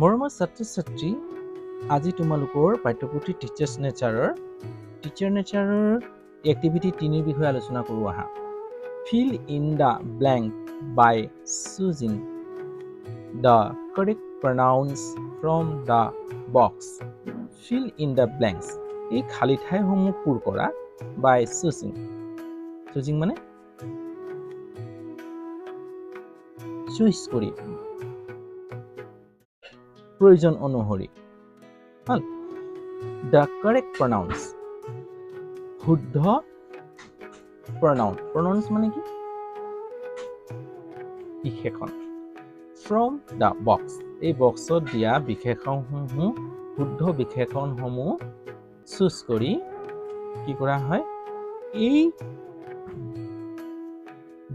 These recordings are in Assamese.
মৰমৰ ছাত্ৰ-ছাত্ৰী, আজি তোমালোকৰ পাঠ্যপুথি টিচাৰ নেচাৰৰ এক্টিভিটি 3 বিষয়ে আলোচনা কৰোঁ আহা। Fill in the blank by choosing the correct pronouns from the box. Fill in the blanks. এই খালি ঠাইসমূহ পূৰ কৰা by choosing. Choosing মানে চুইচ কৰি প্ৰয়োজন অনুসৰি। The correct pronouns. শুদ্ধ pronouns মানে কি? বিশেষণ। From the box. এই বক্সত দিয়া বিশেষণসমূহ শুদ্ধ বিশেষণসমূহ চুজ কৰি কি কৰা হয়? এই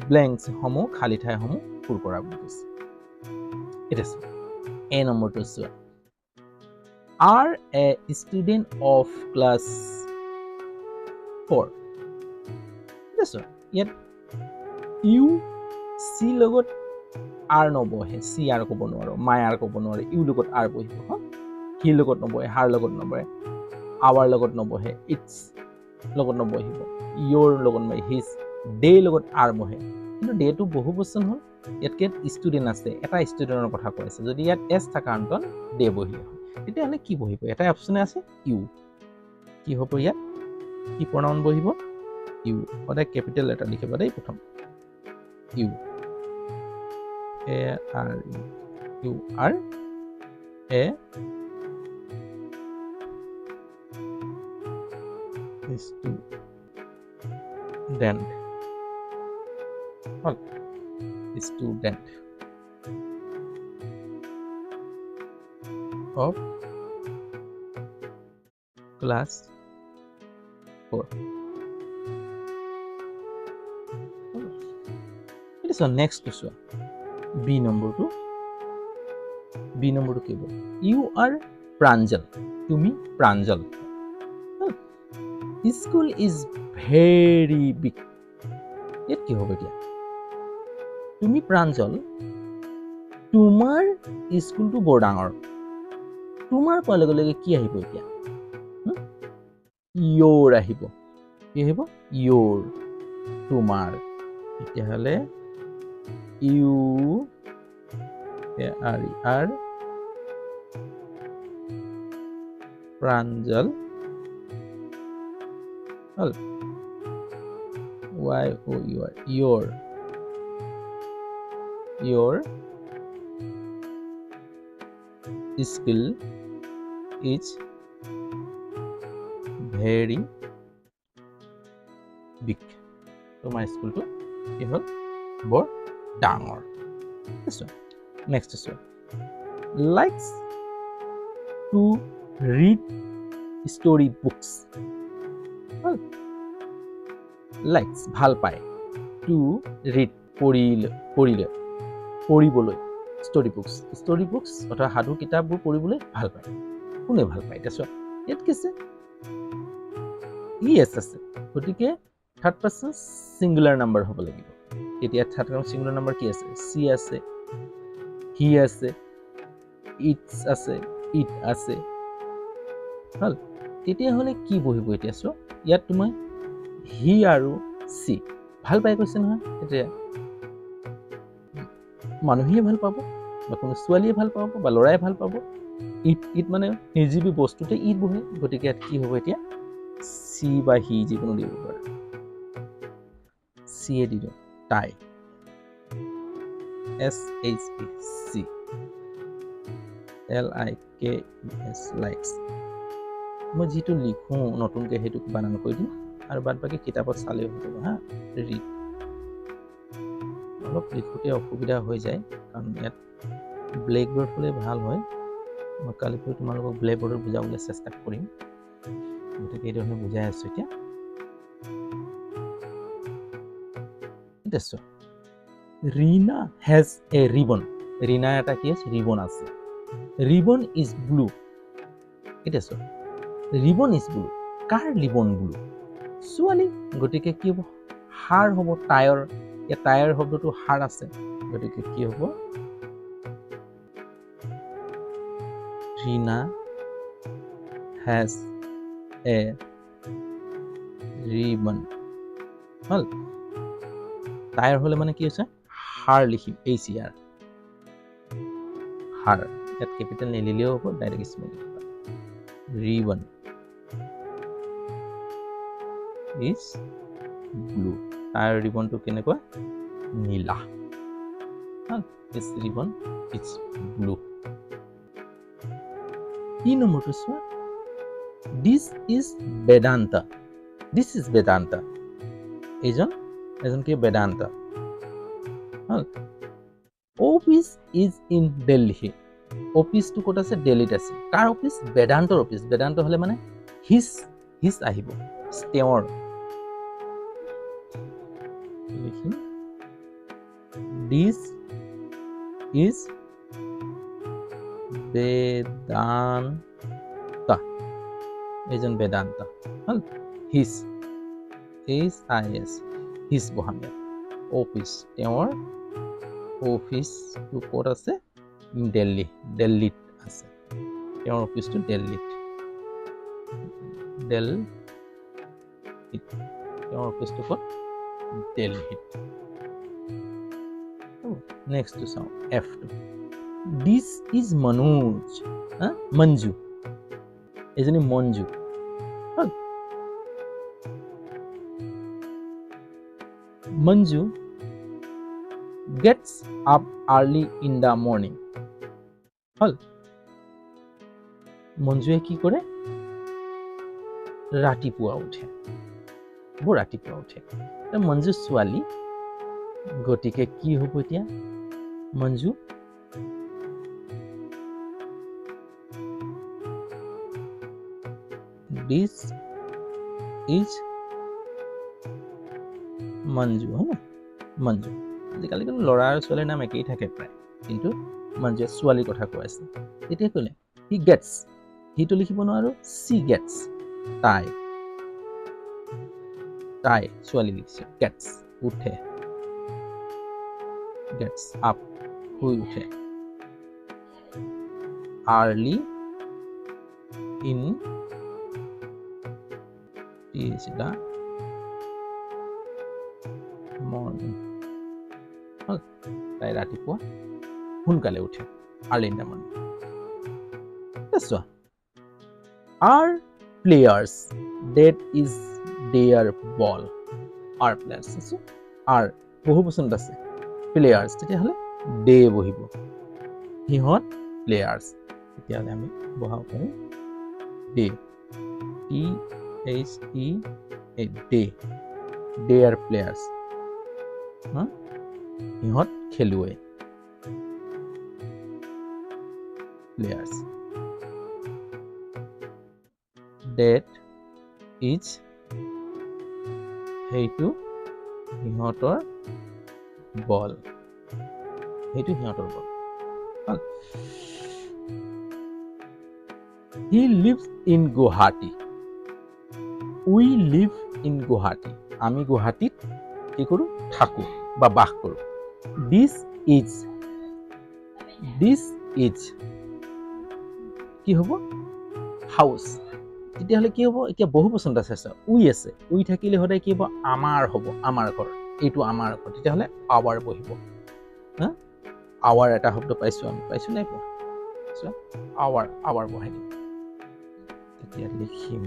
ব্লেংকছ সমূহ খালি ঠাইসমূহ পূৰ কৰা বুলি কৈছে। এটা চোৱা এ নম্বৰটো চোৱা। Are a student of class 4. এটা চোৱা ইয়াত ইউ চি লগত আৰ নবহে, চি আৰ ক'ব নোৱাৰো, মাই আৰ ক'ব নোৱাৰে, ইউ লগত আৰ বহিব। হি লগত নবহে, হাৰ লগত নবহে, আৱাৰ লগত নবহে, ইটছ লগত নবহিব, ইয়ৰ লগত নবহে, হিজ, ডে লগত আৰ বহে। কিন্তু ডেটো বহু বচন হ'ল, ইয়াতকে ষ্টুডেণ্ট আছে, এটা ষ্টুডেণ্টৰ কথা কৈ আছে। যদি ইয়াত এছ থকা অন্তত ডে বহিলে হয়, তেতিয়াহ'লে কি বহিব? এটাই অপশ্যনে আছে ইউ। কি হ'ব ইয়াত? কি প্ৰনাউন বহিব? ইউ। সদায় কেপিটেল লেটাৰ লিখিব দেই প্ৰথম। You A R you are a student হ'ল student of class 4. So next question. B number 2 কি বল? You are Pranjal. তুমি Pranjal. School is very big. ইয়াত কি হ'ব এতিয়া? তুমি Pranjal, তোমাৰ স্কুলটো বৰ ডাঙৰ। তোমাৰ কোৱাৰ লগে লগে কি আহিব এতিয়া? ইয়ৰ আহিব। কি আহিব? ইয়ৰ, তোমাৰ। তেতিয়াহ'লে ইউ আৰ প্ৰাঞ্জল হ'ল Y O U R your skill is very big. তোমাৰ স্কুলটো কি হ'ল? বৰ ডাঙৰ। নেক্সট আছে likes to read story books. likes ভাল পায় to read পঢ়িবলৈ story books অৰ্থাৎ সাধু কিতাপবোৰ পঢ়িবলৈ ভাল পায়। কোনে ভাল পায়? এতিয়া চোৱা ইয়াত কি আছে? ইয়েছ আছে, গতিকে থাৰ্ড পাৰ্চন ছিংগুলাৰ নাম্বাৰ হ'ব লাগিব। এতিয়া থাৰ্ড পাৰ্চন ছিংগুলাৰ নাম্বাৰ কি আছে? চি আছে, হি আছে, ইটছ আছে, ইট আছে হ'ল। তেতিয়াহ'লে কি বহিব এতিয়া? চোৱা ইয়াত তোমাৰ হি আৰু চি ভাল পাই কৈছে নহয়। এতিয়া মানুহে ভাল পাব বা কোনো ছোৱালীয়ে ভাল পাব বা ল'ৰাই ভাল পাব। ইট মানে নিৰ্জীৱী বস্তুতে ইট বহে, গতিকে ইয়াত কি হ'ব এতিয়া? চি বা হি যিকোনো দিব পাৰে। চি এ দিলোঁ তাই, SHE LIKES লাইকছ। মই যিটো লিখোঁ নতুনকৈ সেইটো বানান কৰি দিম আৰু বাদ বাকী কিতাপত চালেও হৈ যাব। ৰিড অলপ লিখোঁতে অসুবিধা হৈ যায়, কাৰণ ইয়াত ব্লেকবোৰ্ড হ'লে ভাল হয়। মই কালি পৰহি তোমালোকক ব্লেকবোৰ্ডত বুজাবলৈ চেষ্টা কৰিম, গতিকে এই ধৰণে বুজাই আছোঁ। এতিয়া ৰীনা হেজ এ ৰিবন। ৰীনাৰ এটা কি আছে? ৰিবন আছে। Ribbon is blue. এতিয়া চোৱা ribbon is blue, car ribbon blue? ছোৱালী, গতিকে কি হ'ব? হাৰ হ'ব টায়াৰ। ইয়াত টায়াৰ শব্দটো হাৰ আছে, গতিকে কি হ'ব? Rina has a ribbon. হল তাইৰ হলে মানে কি হৈছে হার লিখিম HER হার ইয়াত ক্যাপিটাল নিলিলেও হ'ব ডাইরেক্ট স্মল লিখিবা ribbon is blue তাইৰ ৰিবনটো কেনেকুৱা নীলা this ribbon is blue কি নম্বৰটো চোৱা this is Vedanta এজন কি Vedanta office is in Delhi office to ক'ত আছে দিল্লীত আছে কাৰ অফিস বেদান্তৰ অফিস বেদান্ত হলে মানে হিস আহিব তেওঁৰ লিখিম this is Vedanta এজন বেদান্ত হল হিস হিস বহামে অফিস তেওঁৰ অফিস টু ক'ত আছে দিল্লীত আছে তেওঁৰ অফিসটো দিল্লীত তেওঁৰ অফিসটো ক'ত দিল্লীত নেক্সট টু চাওঁ F2 this is Manoj Manju এজনী Manju Manju gets up early in the morning হল মঞ্জুৱে কি কৰে ৰাতিপুৱা উঠে মঞ্জু ছোৱালী গতিকে কি হ'ব এতিয়া মঞ্জু this is মঞ্জু মঞ্জু আজিকালি কিন্তু ল'ৰা আৰু ছোৱালীৰ নাম একেই থাকে প্ৰায় কিন্তু মঞ্জুৱে ছোৱালীৰ কথা কৈ আছে তেতিয়া ক'লে he gets হিটো লিখিব নোৱাৰো she gets তাই ছোৱালী লিখিছে gets উঠে gets up শুই উঠে early in the morning তাই ৰাতিপুৱা সোনকালে উঠে early in the morning so are players that is their ball are players so are বহু বচন আছে players তেতিয়াহলে they বহিব সিহঁত players তেতিয়াহলে আমি বহাব পাৰিম they they are players সিহঁত খেলুৱৈ players that is সেইটো সিহঁতৰ বল he lives in Guwahati we live in Guwahati আমি গুৱাহাটীত কি কৰো থাকো বা বাস কৰো this is কি হ'ব হাউস তেতিয়াহলে কি হ'ব এতিয়া বহু বচন আছে উই থাকিলে হদাই কি হ'ব আমাৰ হ'ব আমাৰ ঘৰ এইটো আমাৰ ঘৰ তেতিয়াহলে আৱাৰ বহিব আৱাৰ এটা শব্দ পাইছো নাই পোৱা আৱাৰ বহাই দিম তেতিয়া লিখিম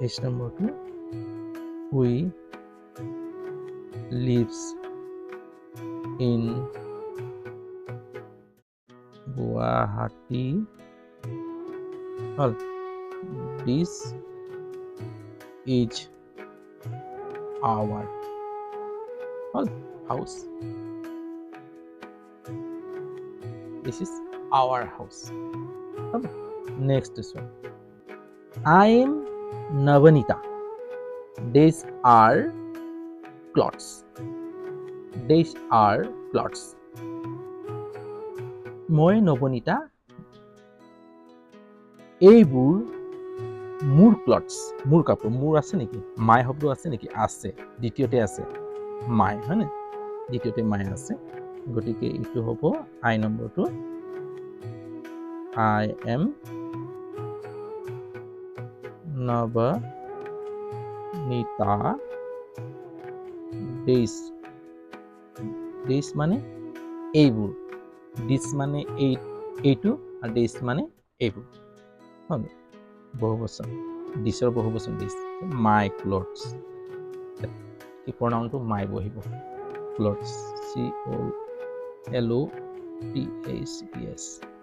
H number 2 we lives in Guwahati this is our house this is our house next one I am Navanita these are clothes মই নবনীতা এইবোৰ মোৰ ক্লথছ মোৰ কাপোৰ মোৰ আছে নেকি মাই শব্দ আছে নেকি আছে দ্বিতীয়তে আছে মাই হয়নে দ্বিতীয়তে মাই আছে গতিকে এইটো হ'ব আই নম্বৰটো আই এম নৱনীতা ডেইজ মানে এইবোৰ দিছ মানে এইটো আৰু ডেইজ মানে এইবোৰ হ'ল বহুবচন দিছৰ বহুবচন দিছ মাই ক্লথছ কি প্ৰনাউনটো মাই বহিব ক্লথছ CLOTHES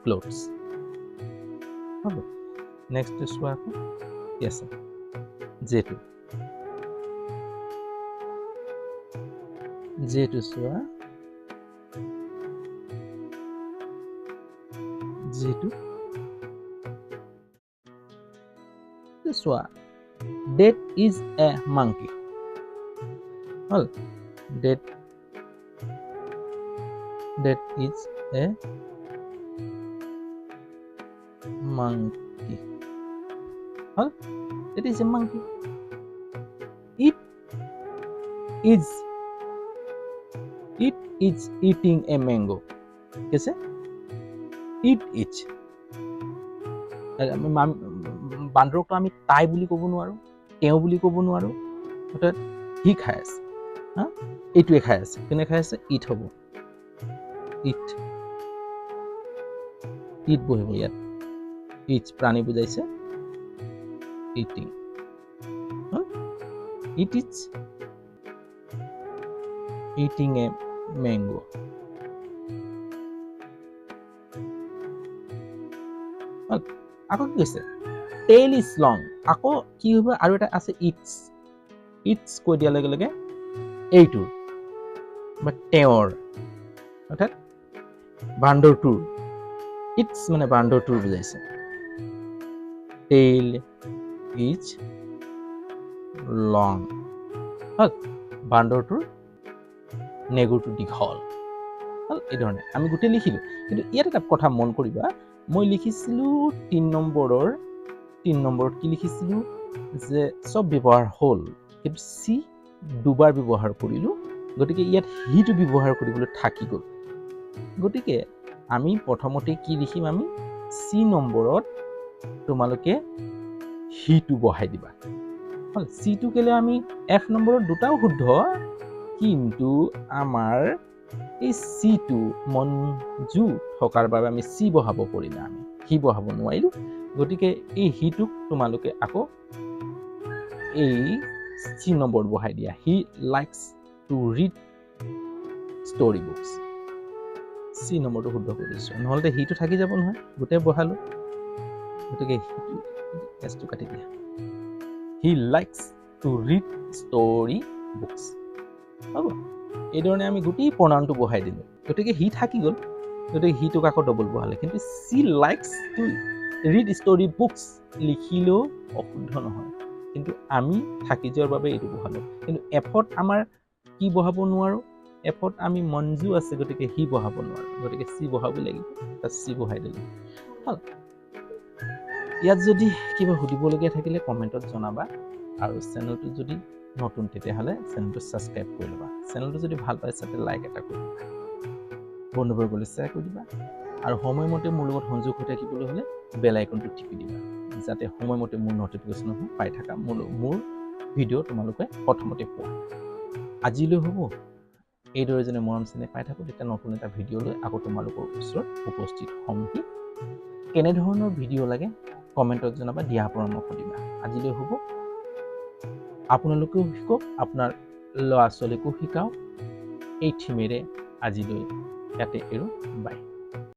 ক্লথছ হ'ব নেক্সট চোৱা আকৌ কি আছে যেটো চোৱা যেটো চোৱা that is a monkey hall that is a monkey hall that is a monkey it is eating a mango कैसे it is বান্দৰকটো আমি তাই বুলি ক'ব নোৱাৰো তেওঁ বুলি ক'ব নোৱাৰো অৰ্থাৎ হি খাই আছে হা এইটোৱে খাই আছে কোনে খাই আছে ইট হ'ব ইট বহিব ইয়াত ইট প্ৰাণী বুজাইছে eating it is eating a mango আকৌ কি কৈছে টেইল ইজ লং আকৌ কি হ'ব আৰু এটা আছে ইটছ কৈ দিয়াৰ লগে লগে এইটোৰ বা তেওঁৰ অৰ্থাৎ বান্দৰটোৰ ইটছ মানে বান্দৰটোৰ বুজাইছে টেইল ইজ লং হ'ল বান্দৰটোৰ নেগুৰটো দীঘল হ'ল এই ধৰণে আমি গোটেই লিখিলোঁ কিন্তু ইয়াত এটা কথা মন কৰিবা মই লিখিছিলোঁ 3 নম্বৰত কি লিখিছিলোঁ যে চব ব্যৱহাৰ হ'ল কিন্তু চি দুবাৰ ব্যৱহাৰ কৰিলোঁ গতিকে ইয়াত হিটো ব্যৱহাৰ কৰিবলৈ থাকি গ'ল গতিকে আমি প্ৰথমতে কি লিখিম আমি চি নম্বৰত তোমালোকে হিটো বহাই দিবা হ'ল চিটো কেলে আমি এফ নম্বৰত দুটাও শুদ্ধ কিন্তু আমাৰ এই চিটো মনজু থকাৰ বাবে আমি চি বহাব পৰিলে আমি হি বহাব নোৱাৰিলোঁ গতিকে এই হিটোক তোমালোকে আকৌ এই চি নম্বৰত বহাই দিয়া he likes to read story books she নম্বৰটো শুদ্ধ কৰি দিছোঁ নহ'লে হিটো থাকি যাব নহয় গোটেই বহালোঁ গতিকে হিটো এছটো কাটি দিয়া he likes to read story books হ'ব এইধৰণে আমি গোটেই প্ৰনাউনটো বহাই দিলোঁ গতিকে হি থাকি গ'ল গতিকে হিটোক আকৌ ডবল বহালে কিন্তু she likes to read story books লিখিলেও অশুদ্ধ নহয় কিন্তু আমি থাকি যোৱাৰ বাবে এইটো বহালোঁ কিন্তু এফত আমাৰ কি বহাব নোৱাৰোঁ এফত আমি মঞ্জু আছে গতিকে হি বহাব নোৱাৰোঁ গতিকে চি বহাব লাগিব তাত চি বহাই দিলোঁ হ'ল ইয়াত যদি কিবা সুধিবলগীয়া থাকিলে কমেণ্টত জনাবা আৰু চেনেলটো যদি নতুন তেতিয়াহ'লে চেনেলটো ছাবস্ক্ৰাইব কৰি ল'বা চেনেলটো যদি ভাল পাইছা তেতিয়া লাইক এটা কৰি দিবা বন্ধুবৰ্গলৈ শ্বেয়াৰ কৰি দিবা আৰু সময়মতে মোৰ লগত সংযোগ হৈ থাকিবলৈ হ'লে বেল আইকনটো টিপি দিবা যাতে সময়মতে মোৰ নটিফিকেশ্যনসমূহ পাই থাকা মোৰ ভিডিঅ' তোমালোকে প্ৰথমতে পোৱা আজিলৈ হ'ব এইদৰে যেনে মৰম চেনেহ পাই থাকোঁ তেতিয়া নতুন এটা ভিডিঅ' লৈ আকৌ তোমালোকৰ ওচৰত উপস্থিত হ'মহি কেনেধৰণৰ ভিডিঅ' লাগে কমেণ্টত জনাবা দিয়া পৰামৰ্শ দিবা আজিলৈ হ'ব আপোনালোকেও শিকক আপোনাৰ ল'ৰা ছোৱালীকো শিকাওক এই থিমেৰে আজিলৈ ইয়াতে এৰো বাই